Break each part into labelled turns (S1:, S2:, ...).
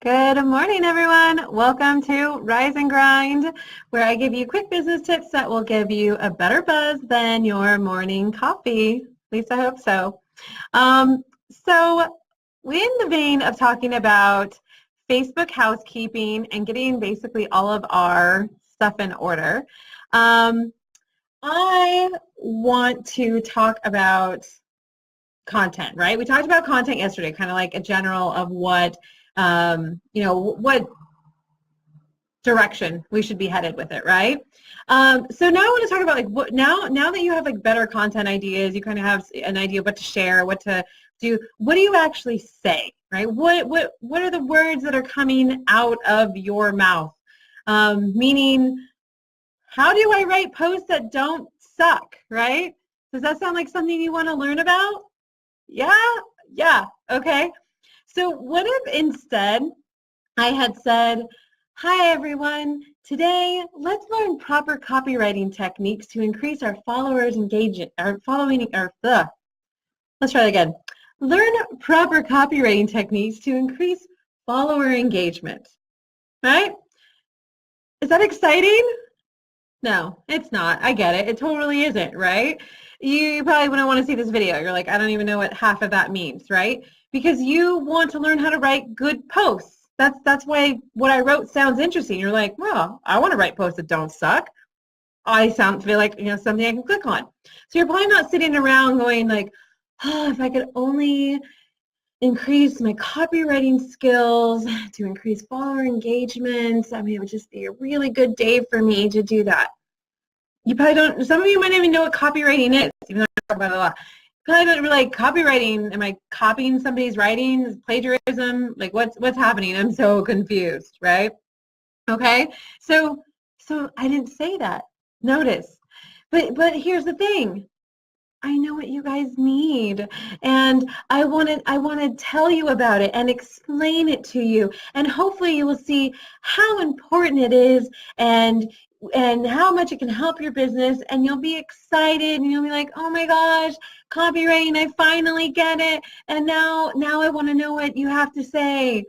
S1: Good morning, everyone. Welcome to Rise and Grind, where I give you quick business tips that will give you a better buzz than your morning coffee. At least I hope so. So in the vein of talking about Facebook housekeeping and getting basically all of our stuff in order, I want to talk about content, right? We talked about content yesterday, kind of like a general of what what direction we should be headed with it, right? So now I want to talk about like what now that you have like better content ideas, you kind of have an idea of what to share, what to do. What do you actually say, right? What are the words that are coming out of your mouth? Meaning, how do I write posts that don't suck, right? Does that sound like something you want to learn about? Yeah, okay. So what if instead I had said, hi everyone, today let's learn proper copywriting techniques to increase our followers' engagement, let's try that again. Learn proper copywriting techniques to increase follower engagement, right? Is that exciting? No, it's not. I get it. It totally isn't, right? You probably wouldn't want to see this video. You're like, I don't even know what half of that means, right? Because you want to learn how to write good posts. That's why what I wrote sounds interesting. You're like, well, I want to write posts that don't suck. I feel like something I can click on. So you're probably not sitting around going like, oh, if I could only increase my copywriting skills to increase follower engagement. I mean, it would just be a really good day for me to do that. You probably don't, some of you might not even know what copywriting is, even though I talk about it a lot. Probably don't really like copywriting. Am I copying somebody's writing? Plagiarism? Like what's happening? I'm so confused, right? Okay, so I didn't say that. Notice. But here's the thing. I know what you guys need, and I want to tell you about it and explain it to you, and hopefully you will see how important it is and how much it can help your business, and you'll be excited and you'll be like, oh my gosh, copywriting, I finally get it, and now I want to know what you have to say.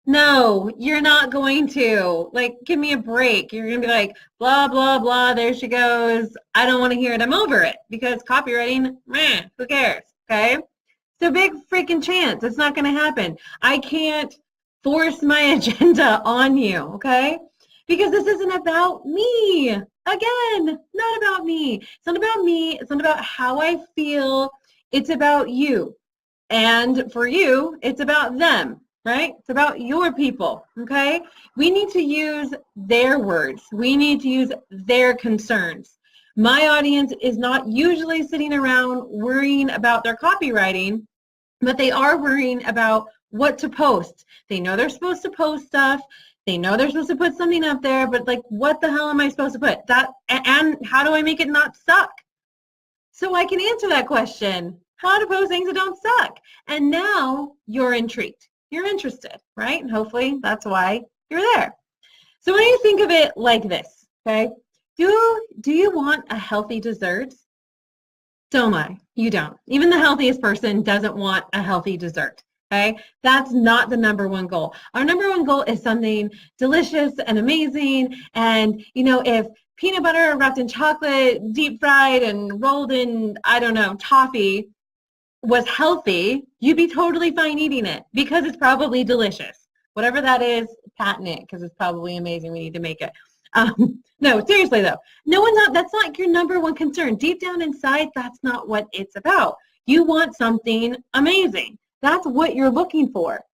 S1: No, you're not going to. Like, give me a break. You're going to be like, blah, blah, blah, there she goes. I don't want to hear it. I'm over it because copywriting, meh, who cares, okay? So big freaking chance. It's not going to happen. I can't force my agenda on you, okay? Because this isn't about me. Again, not about me. It's not about me. It's not about how I feel. It's about you. And for you, it's about them, right? It's about your people, okay? We need to use their words. We need to use their concerns. My audience is not usually sitting around worrying about their copywriting, but they are worrying about what to post. They know they're supposed to post stuff. They know they're supposed to put something up there, but like, what the hell am I supposed to put? That, and how do I make it not suck? So I can answer that question. How to post things that don't suck. And now you're intrigued. You're interested, right? And hopefully that's why you're there. So when you think of it like this, okay, do you want a healthy dessert? Don't lie, you don't. Even the healthiest person doesn't want a healthy dessert, okay? That's not the number one goal. Our number one goal is something delicious and amazing. And, if peanut butter wrapped in chocolate, deep fried and rolled in, I don't know, toffee was healthy, you'd be totally fine eating it because it's probably delicious. Whatever that is, patent it because it's probably amazing. We need to make it. No, seriously though, that's not your number one concern. Deep down inside, that's not what it's about. You want something amazing. That's what you're looking for.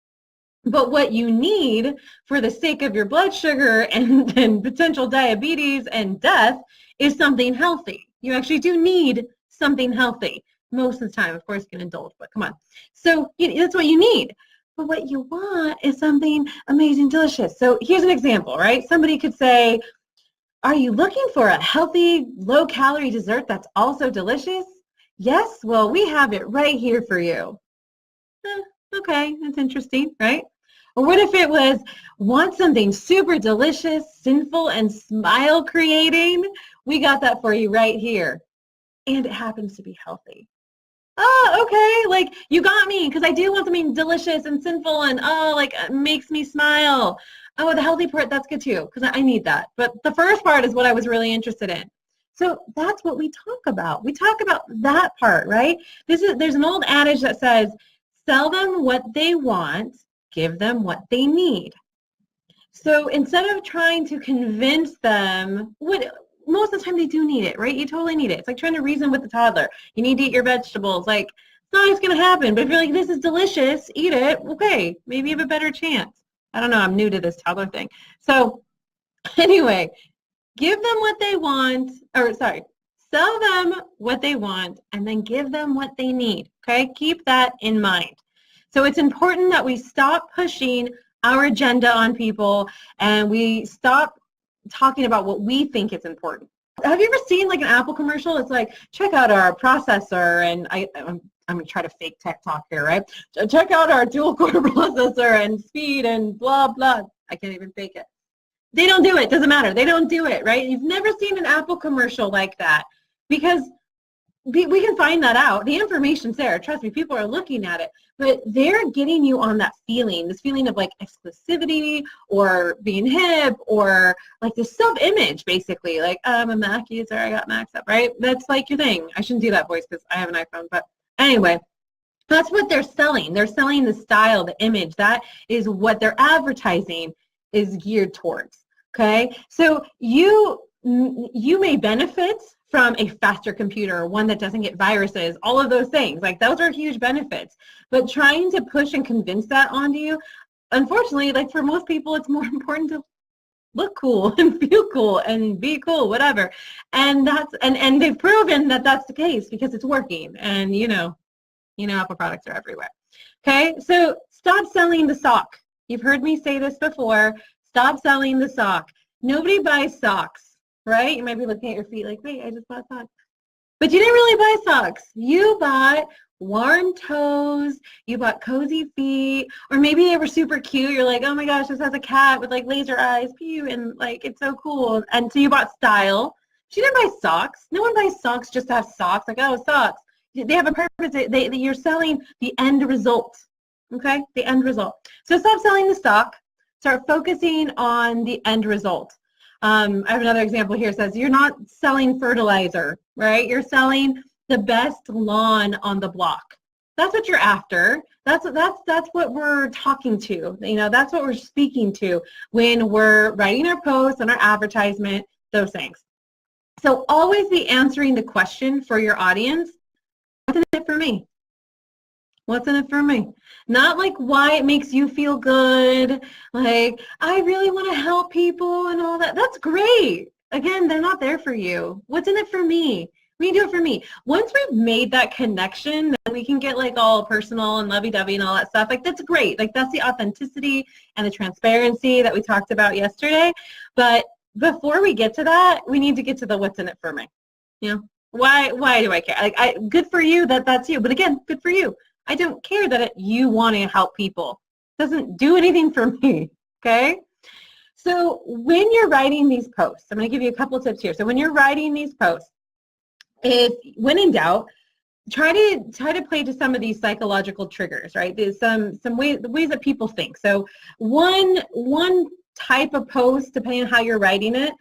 S1: But what you need for the sake of your blood sugar and potential diabetes and death is something healthy. You actually do need something healthy. Most of the time, of course, you can indulge, but come on. So that's what you need. But what you want is something amazing, delicious. So here's an example, right? Somebody could say, are you looking for a healthy, low-calorie dessert that's also delicious? Yes, well, we have it right here for you. Okay, that's interesting, right? Or what if it was, want something super delicious, sinful, and smile creating? We got that for you right here. And it happens to be healthy. oh, okay, like you got me because I do want something delicious and sinful and oh, like makes me smile. Oh, the healthy part, that's good too because I need that. But the first part is what I was really interested in. So that's what we talk about. We talk about that part, right? There's an old adage that says, sell them what they want, give them what they need. So instead of trying to convince them, most of the time they do need it, right? You totally need it. It's like trying to reason with the toddler. You need to eat your vegetables. Like, it's not always going to happen. But if you're like, this is delicious, eat it, okay, maybe you have a better chance. I don't know. I'm new to this toddler thing. So anyway, give them what they want, or sorry, sell them what they want and then give them what they need, okay? Keep that in mind. So it's important that we stop pushing our agenda on people and we stop talking about what we think is important. Have you ever seen like an Apple commercial? It's like, check out our processor, and I'm going to try to fake tech talk here, right? Check out our dual core processor and speed and blah, blah. I can't even fake it. They don't do it. Doesn't matter. They don't do it, right? You've never seen an Apple commercial like that because we can find that out. The information's there. Trust me, people are looking at it. But they're getting you on that feeling, this feeling of like exclusivity or being hip or like this self-image, basically. Like, I'm a Mac user. I got Macs up, right? That's like your thing. I shouldn't do that voice because I have an iPhone. But anyway, that's what they're selling. They're selling the style, the image. That is what their advertising is geared towards. Okay? So you may benefit from a faster computer, one that doesn't get viruses, all of those things. Like, those are huge benefits. But trying to push and convince that onto you, unfortunately, like for most people, it's more important to look cool and feel cool and be cool, whatever. And that's and they've proven that that's the case because it's working. And you know Apple products are everywhere. Okay, so stop selling the sock. You've heard me say this before. Stop selling the sock. Nobody buys socks. Right? You might be looking at your feet like, wait, I just bought socks. But you didn't really buy socks. You bought warm toes, you bought cozy feet, or maybe they were super cute. You're like, oh my gosh, this has a cat with like laser eyes, pew, and like, it's so cool. And so you bought style. She didn't buy socks. No one buys socks just to have socks. Like, oh, socks. They have a purpose. You're selling the end result. Okay? The end result. So stop selling the stock. Start focusing on the end result. I have another example here. It says you're not selling fertilizer, right? You're selling the best lawn on the block. That's what you're after. That's what we're talking to. That's what we're speaking to when we're writing our posts and our advertisement, those things. So always be answering the question for your audience, what's in it for me? What's in it for me? Not like why it makes you feel good, like I really want to help people and all that. That's great. Again, they're not there for you. What's in it for me? We do it for me. Once we've made that connection, then we can get like all personal and lovey-dovey and all that stuff. Like that's great. Like that's the authenticity and the transparency that we talked about yesterday. But before we get to that, we need to get to the what's in it for me. Why do I care? Like good for you that's you. But again, good for you. I don't care that you want to help people. It doesn't do anything for me, okay? So when you're writing these posts, I'm going to give you a couple of tips here. So when you're writing these posts, when in doubt, try to play to some of these psychological triggers, right? There's some ways that people think. So one type of post, depending on how you're writing it,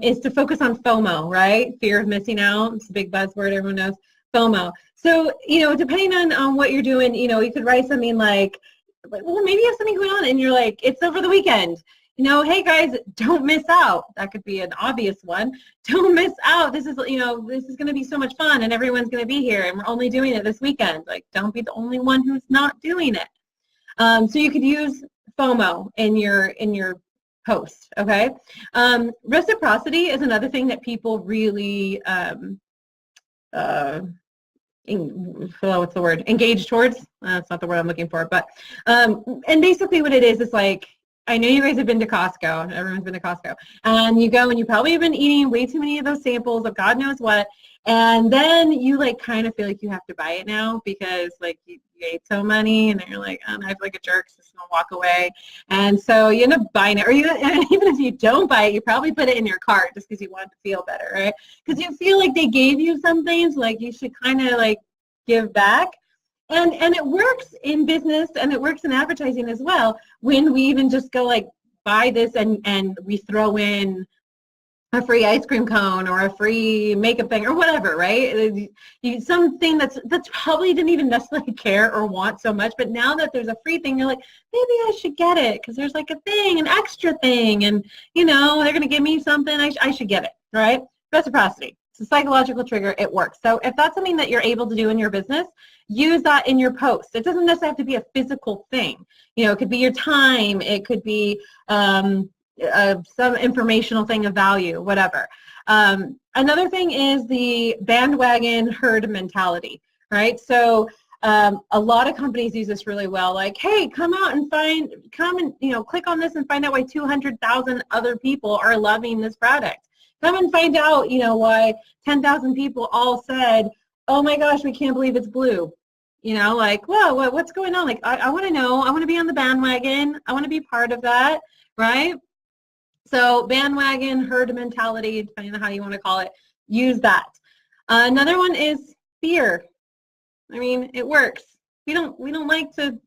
S1: is to focus on FOMO, right? Fear of missing out. It's a big buzzword, everyone knows. FOMO. So, depending on what you're doing, you could write something like, well, maybe you have something going on and you're like, it's over the weekend. Hey guys, don't miss out. That could be an obvious one. Don't miss out. This is going to be so much fun and everyone's going to be here and we're only doing it this weekend. Like, don't be the only one who's not doing it. So you could use FOMO in your post, okay? Reciprocity is another thing that people really what's the word? Engage towards? That's not the word I'm looking for. But and basically what it is like, I know you guys have been to Costco. Everyone's been to Costco. And you go and you probably have been eating way too many of those samples of God knows what. And then you like kind of feel like you have to buy it now because like you ate so many and then you're like, I feel like a jerk, so just gonna walk away. And so you end up buying it. Or even if you don't buy it, you probably put it in your cart just because you want to feel better, right? Because you feel like they gave you something, so like you should kind of like, give back. And it works in business and it works in advertising as well when we even just go like buy this and we throw in a free ice cream cone or a free makeup thing or whatever, right? Something that's probably didn't even necessarily care or want so much, but now that there's a free thing, you're like, maybe I should get it because there's like a thing, an extra thing, and you know, they're going to give me something, I should get it, right? Reciprocity. It's a psychological trigger. It works. So if that's something that you're able to do in your business, use that in your post. It doesn't necessarily have to be a physical thing. You know, it could be your time. It could be some informational thing of value, whatever. Another thing is the bandwagon herd mentality, right? So a lot of companies use this really well, like, hey, come and you know, click on this and find out why 200,000 other people are loving this product. Come and find out, you know, why 10,000 people all said, oh my gosh, we can't believe it's blue. You know, like, whoa, what's going on? Like, I want to know. I want to be on the bandwagon. I want to be part of that, right? So bandwagon, herd mentality, depending on how you want to call it, use that. Another one is fear. I mean, it works. We don't like to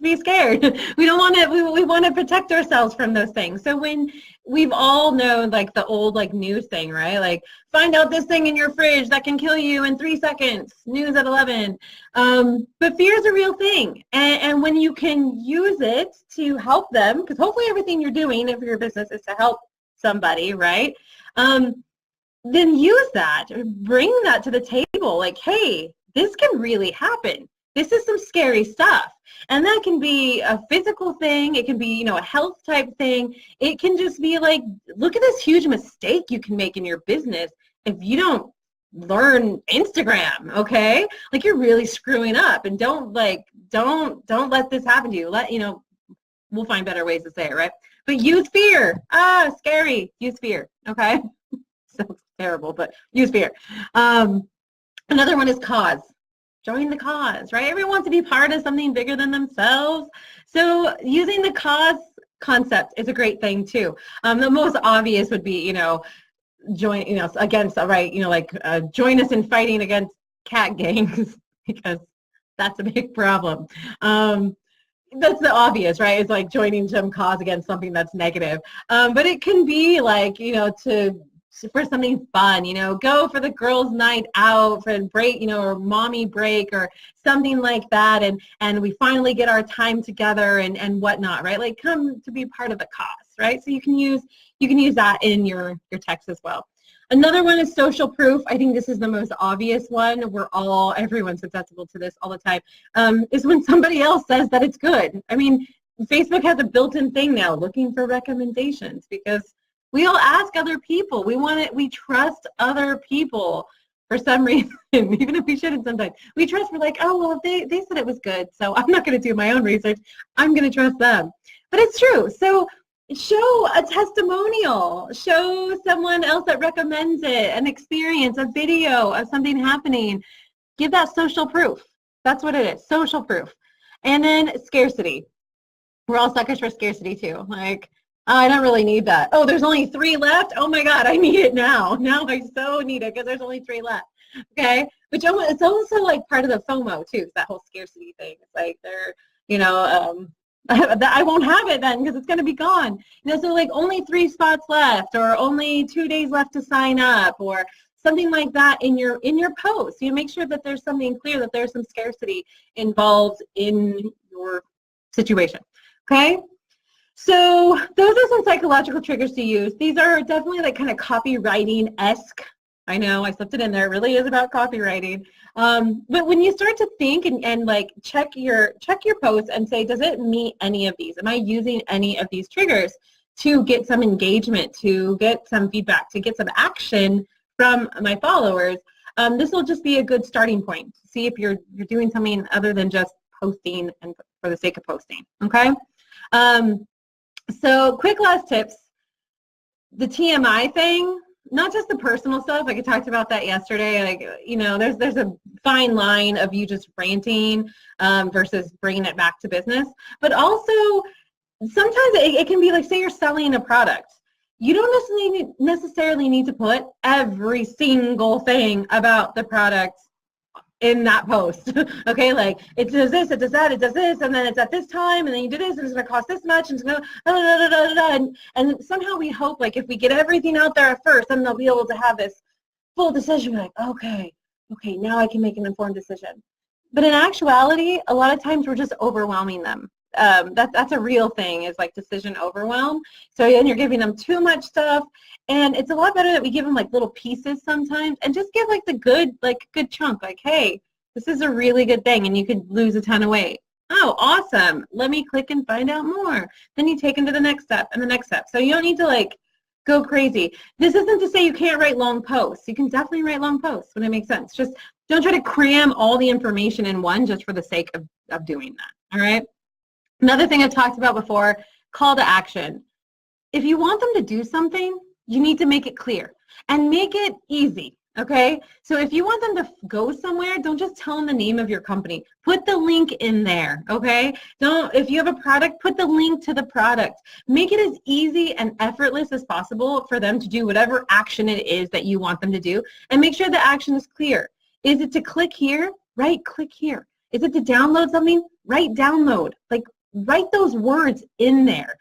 S1: be scared. We don't want to. We want to protect ourselves from those things. So when we've all known like the old like news thing, right? Like find out this thing in your fridge that can kill you in 3 seconds. News at 11. But fear is a real thing, and when you can use it to help them, because hopefully everything you're doing for your business is to help somebody, right? Then use that. Bring that to the table. Like, hey, this can really happen. This is some scary stuff. And that can be a physical thing. It can be, you know, a health type thing. It can just be like, look at this huge mistake you can make in your business if you don't learn Instagram, okay? Like you're really screwing up, and don't let this happen to you. You know, we'll find better ways to say it, right? But use fear. Scary. Use fear, okay? Sounds terrible, but use fear. Another one is cause. Join the cause, right? Everyone wants to be part of something bigger than themselves. So using the cause concept is a great thing too. The most obvious would be, you know, join, you know, against, right, you know, like join us in fighting against cat gangs because that's a big problem. That's the obvious, right? It's like joining some cause against something that's negative. But it can be like, you know, for something fun, you know, go for the girls' night out for a break, you know, or mommy break or something like that, and we finally get our time together and whatnot, right? Like come to be part of the cause, right? So you can use that in your text as well. Another one is social proof. I think this is the most obvious one. Everyone's susceptible to this all the time, is when somebody else says that it's good. I mean, Facebook has a built-in thing now, looking for recommendations, because we all ask other people. We trust other people for some reason, even if we shouldn't sometimes. We trust, we're like, oh, well, they said it was good, so I'm not going to do my own research. I'm going to trust them. But it's true. So show a testimonial. Show someone else that recommends it, an experience, a video of something happening. Give that social proof. That's what it is, social proof. And then scarcity. We're all suckers for scarcity too. Like, oh, I don't really need that. Oh, there's only 3 left? Oh my God, I need it now. Now I so need it because there's only 3 left. Okay? Which it's also like part of the FOMO too, that whole scarcity thing. It's like they're, you know, I won't have it then because it's going to be gone. You know, so like only 3 spots left, or only 2 days left to sign up, or something like that in your post. You make sure that there's something clear, that there's some scarcity involved in your situation. Okay? So those are some psychological triggers to use. These are definitely like kind of copywriting-esque. I know I slipped it in there. It really is about copywriting. But when you start to think and like check your posts and say, does it meet any of these? Am I using any of these triggers to get some engagement, to get some feedback, to get some action from my followers? This will just be a good starting point to see if you're doing something other than just posting and for the sake of posting. Okay. So quick last tips, the TMI thing, not just the personal stuff, like I talked about that yesterday, like, you know, there's a fine line of you just ranting versus bringing it back to business, but also sometimes it can be like, say you're selling a product. You don't necessarily need to put every single thing about the product in that post. Okay, like it does this, it does that, it does this, and then it's at this time, and then you do this, and it's going to cost this much, and it's going to, and somehow we hope like if we get everything out there at first, then they'll be able to have this full decision. We're like, okay, now I can make an informed decision. But in actuality, a lot of times we're just overwhelming them. That's a real thing, is like decision overwhelm. So then you're giving them too much stuff, and it's a lot better that we give them like little pieces sometimes, and just give like the good chunk. Like, hey, this is a really good thing, and you could lose a ton of weight. Oh, awesome! Let me click and find out more. Then you take them to the next step and the next step. So you don't need to like go crazy. This isn't to say you can't write long posts. You can definitely write long posts when it makes sense. Just don't try to cram all the information in one just for the sake of doing that. All right. Another thing I've talked about before, call to action. If you want them to do something, you need to make it clear and make it easy, okay? So if you want them to go somewhere, don't just tell them the name of your company. Put the link in there, okay? If you have a product, put the link to the product. Make it as easy and effortless as possible for them to do whatever action it is that you want them to do, and make sure the action is clear. Is it to click here? Right, click here. Is it to download something? Right, download. Like, write those words in there.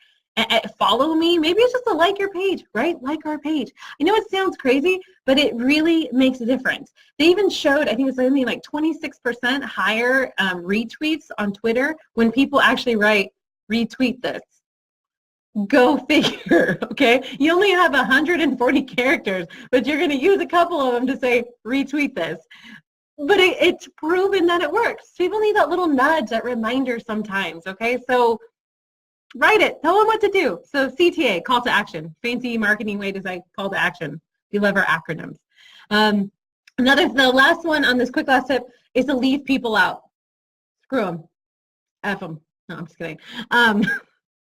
S1: Follow me. Maybe it's just to like your page, right? Like our page. I know it sounds crazy, but it really makes a difference. They even showed, I think it's something like 26% higher retweets on Twitter when people actually write, retweet this. Go figure, okay? You only have 140 characters, but you're going to use a couple of them to say, retweet this. But it's proven that it works. People need that little nudge, that reminder sometimes, okay? So write it. Tell them what to do. So CTA, call to action. Fancy marketing way to say call to action. We love our acronyms. The last one on this quick last tip is to leave people out. Screw them. F them. No, I'm just kidding.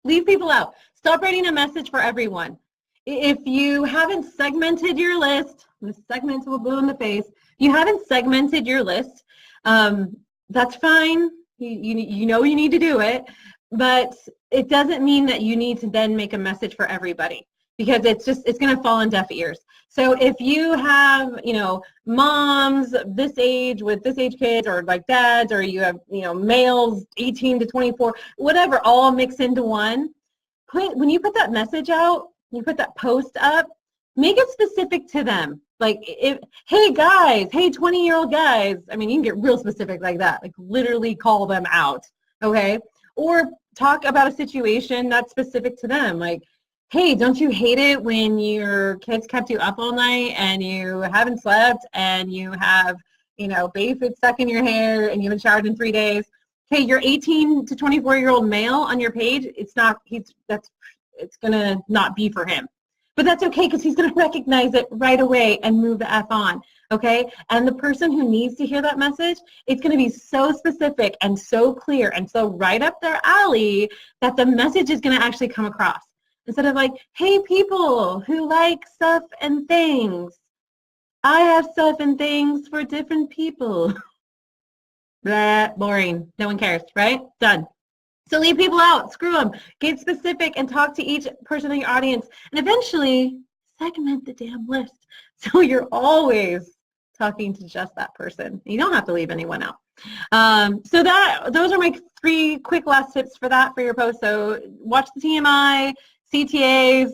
S1: Leave people out. Stop writing a message for everyone. If you haven't segmented your list, the segment will blow in the face. You haven't segmented your list, that's fine. You know you need to do it, but it doesn't mean that you need to then make a message for everybody, because it's going to fall on deaf ears. So if you have, moms this age with this age kids, or like dads, or you have, males 18 to 24, whatever, all mixed into one, when you put that message out, you put that post up, make it specific to them. Like, hey guys, hey 20-year-old guys, I mean, you can get real specific like that, like literally call them out, okay? Or talk about a situation that's specific to them, like, hey, don't you hate it when your kids kept you up all night and you haven't slept and you have, baby food stuck in your hair and you haven't showered in 3 days? Hey, your 18 to 24-year-old male on your page, it's gonna not be for him. But that's okay, because he's going to recognize it right away and move the F on, okay? And the person who needs to hear that message, it's going to be so specific and so clear and so right up their alley that the message is going to actually come across. Instead of like, hey, people who like stuff and things, I have stuff and things for different people. Blah, boring. No one cares, right? Done. So leave people out, screw them, get specific and talk to each person in your audience, and eventually segment the damn list so you're always talking to just that person. You don't have to leave anyone out. So those are my 3 quick last tips for your post. So watch the TMI, CTAs,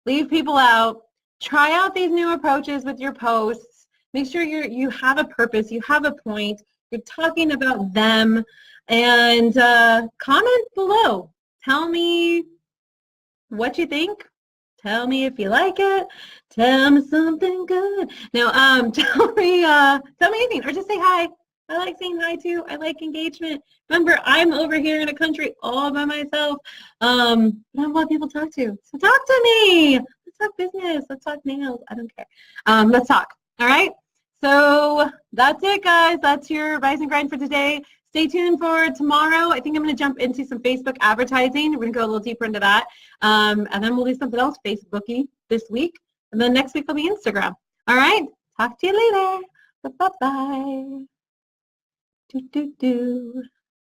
S1: leave people out, try out these new approaches with your posts, make sure you have a purpose, you have a point, you're talking about them. And comment below. Tell me what you think. Tell me if you like it. Tell me something good. Now, tell me anything, or just say hi. I like saying hi too. I like engagement. Remember, I'm over here in a country all by myself. But I have a lot of people to talk to. So talk to me. Let's talk business. Let's talk nails. I don't care. Let's talk. All right. So that's it, guys. That's your Rise and Grind for today. Stay tuned for tomorrow. I think I'm going to jump into some Facebook advertising. We're going to go a little deeper into that. And then we'll do something else Facebooky this week. And then next week will be Instagram. All right. Talk to you later. Bye-bye. Do, do, do.